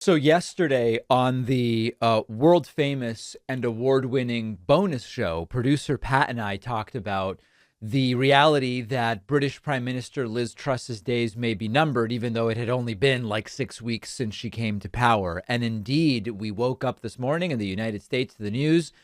So yesterday on the world famous and award-winning bonus show, producer Pat and I talked about the reality that British Prime Minister Liz Truss's days may be numbered, even though it had only been like 6 weeks since she came to power. And indeed, we woke up this morning in the United States to the news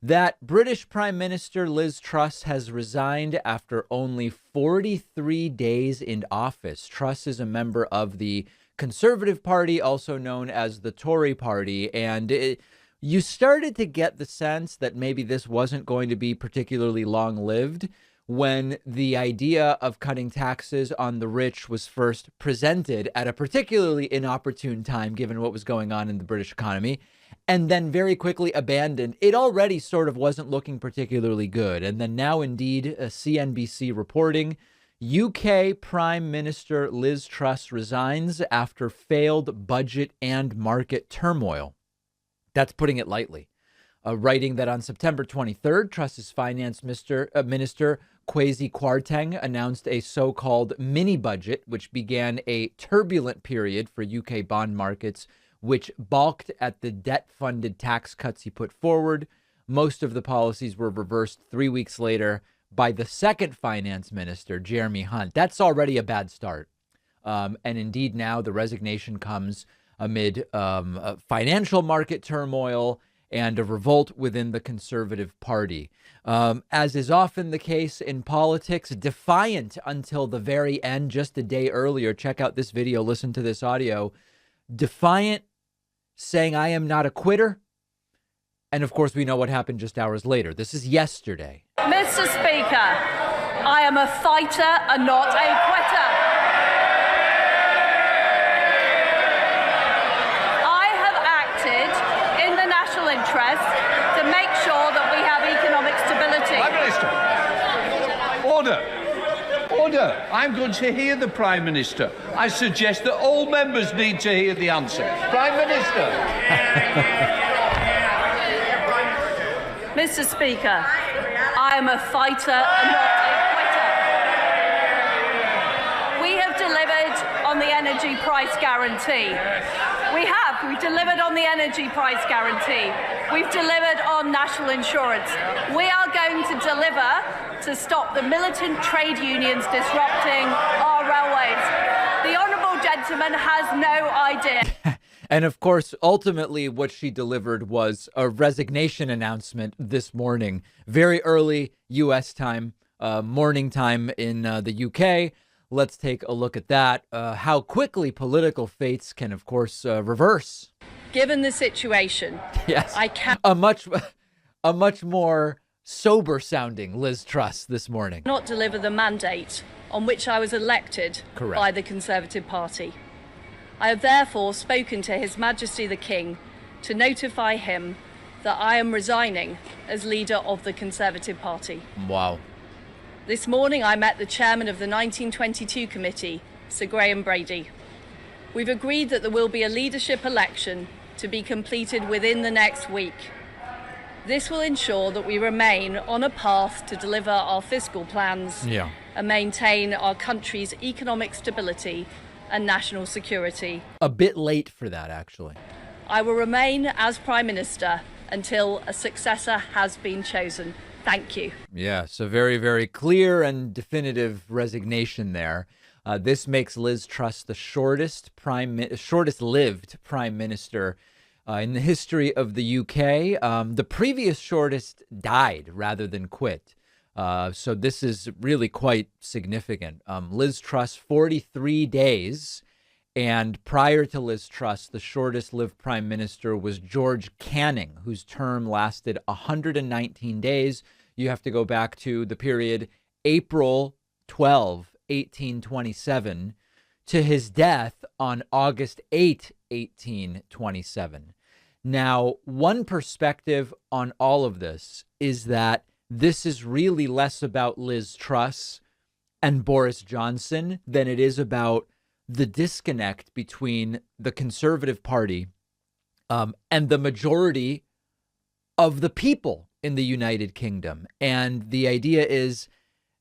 that British Prime Minister Liz Truss has resigned after only 43 days in office. Truss is a member of the Conservative Party, also known as the Tory Party, and you started to get the sense that maybe this wasn't going to be particularly long-lived when the idea of cutting taxes on the rich was first presented at a particularly inopportune time, given what was going on in the British economy, and then very quickly abandoned. It already sort of wasn't looking particularly good. And then now, indeed, CNBC reporting UK Prime Minister Liz Truss resigns after failed budget and market turmoil. That's putting it lightly. Writing that on September 23rd, Truss's finance minister, Kwasi Kwarteng, announced a so-called mini budget, which began a turbulent period for UK bond markets, which balked at the debt-funded tax cuts he put forward. Most of the policies were reversed 3 weeks later by the second finance minister, Jeremy Hunt. That's already a bad start. And indeed, now the resignation comes amid financial market turmoil and a revolt within the Conservative Party. As is often the case in politics, defiant until the very end, just a day earlier. Check out this video, listen to this audio. Defiant, saying, "I am not a quitter." And of course, we know what happened just hours later. This is yesterday. Mr. Speaker, I am a fighter and not a quitter. I have acted in the national interest to make sure that we have economic stability. Prime Minister, order. Order. I'm going to hear the Prime Minister. I suggest that all members need to hear the answer. Prime Minister. Mr. Speaker, I am a fighter and not a quitter. We have delivered on the energy price guarantee. We've delivered on the energy price guarantee. We've delivered on national insurance. We are going to deliver to stop the militant trade unions disrupting our railways. The honourable gentleman has no idea. And of course, ultimately, what she delivered was a resignation announcement this morning, very early U.S. time, morning time in the UK. Let's take a look at that. How quickly political fates can, of course, reverse. Given the situation, yes, I can't. A much more sober sounding Liz Truss this morning. Not deliver the mandate on which I was elected by the Conservative Party. I have therefore spoken to His Majesty the King to notify him that I am resigning as leader of the Conservative Party. Wow. This morning I met the chairman of the 1922 committee, Sir Graham Brady. We've agreed that there will be a leadership election to be completed within the next week. This will ensure that we remain on a path to deliver our fiscal plans and maintain our country's economic stability and national security. A bit late for that, actually. I will remain as Prime Minister until a successor has been chosen. Thank you. Yeah, so very, very clear and definitive resignation there. This makes Liz Truss the shortest-lived Prime Minister in the history of the UK. The previous shortest died rather than quit. So this is really quite significant. Liz Truss, 43 days. And prior to Liz Truss, the shortest lived prime minister was George Canning, whose term lasted 119 days. You have to go back to the period April 12, 1827, to his death on August 8, 1827. Now, one perspective on all of this is that this is really less about Liz Truss and Boris Johnson than it is about the disconnect between the Conservative Party and the majority of the people in the United Kingdom. And the idea is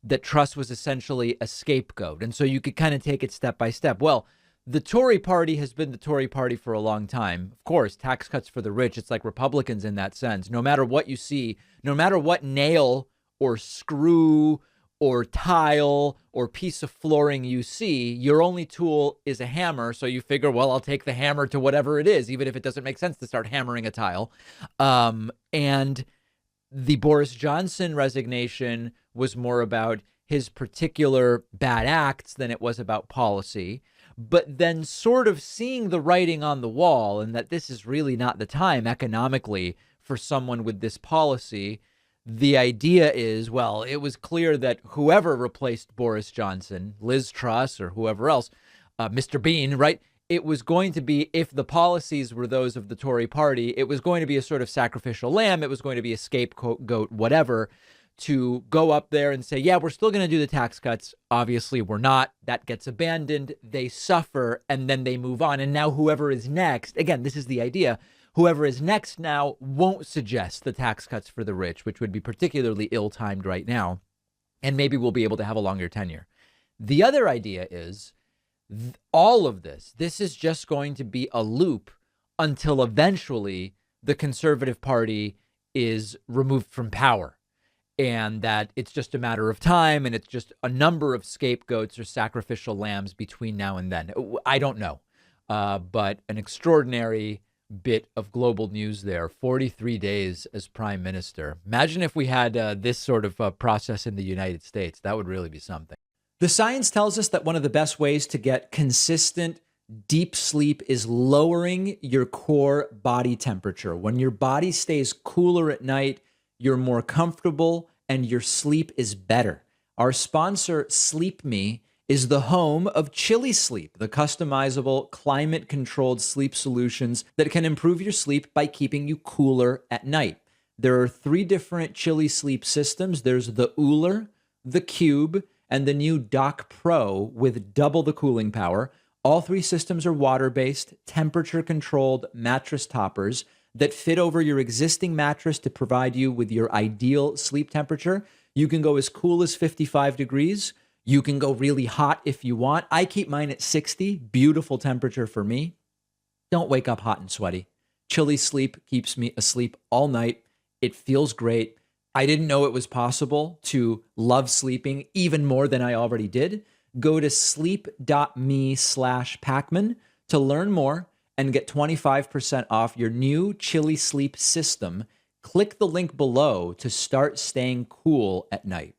that Truss was essentially a scapegoat. And so you could kind of take it step by step. Well, the Tory party has been the Tory party for a long time. Of course, tax cuts for the rich. It's like Republicans in that sense. No matter what you see, no matter what nail or screw or tile or piece of flooring you see, your only tool is a hammer. So you figure, well, I'll take the hammer to whatever it is, even if it doesn't make sense to start hammering a tile. And the Boris Johnson resignation was more about his particular bad acts than it was about policy. But then sort of seeing the writing on the wall and that this is really not the time economically for someone with this policy. The idea is, well, it was clear that whoever replaced Boris Johnson, Liz Truss or whoever else, Mr. Bean, right? It was going to be, if the policies were those of the Tory party, it was going to be a sort of sacrificial lamb. It was going to be a scapegoat, whatever, to go up there and say, yeah, we're still going to do the tax cuts. Obviously, we're not. That gets abandoned. They suffer and then they move on. And now whoever is next, again, this is the idea. Whoever is next now won't suggest the tax cuts for the rich, which would be particularly ill-timed right now. And maybe we'll be able to have a longer tenure. The other idea is all of this is just going to be a loop until eventually the Conservative Party is removed from power. And that it's just a matter of time and it's just a number of scapegoats or sacrificial lambs between now and then. I don't know. But an extraordinary bit of global news there. 43 days as prime minister. Imagine if we had this sort of process in the United States. That would really be something. The science tells us that one of the best ways to get consistent deep sleep is lowering your core body temperature. When your body stays cooler at night, you're more comfortable and your sleep is better. Our sponsor, Sleep Me, is the home of Chili Sleep, the customizable, climate-controlled sleep solutions that can improve your sleep by keeping you cooler at night. There are 3 different Chili Sleep systems. There's the Ooler, the Cube, and the new Dock Pro with double the cooling power. All 3 systems are water-based, temperature-controlled mattress toppers that fit over your existing mattress to provide you with your ideal sleep temperature. You can go as cool as 55 degrees. You can go really hot if you want. I keep mine at 60, beautiful temperature for me. Don't wake up hot and sweaty. Chili Sleep keeps me asleep all night. It feels great. I didn't know it was possible to love sleeping even more than I already did. Go to sleep.me/Pacman to learn more and get 25% off your new Chili Sleep system. Click the link below to start staying cool at night.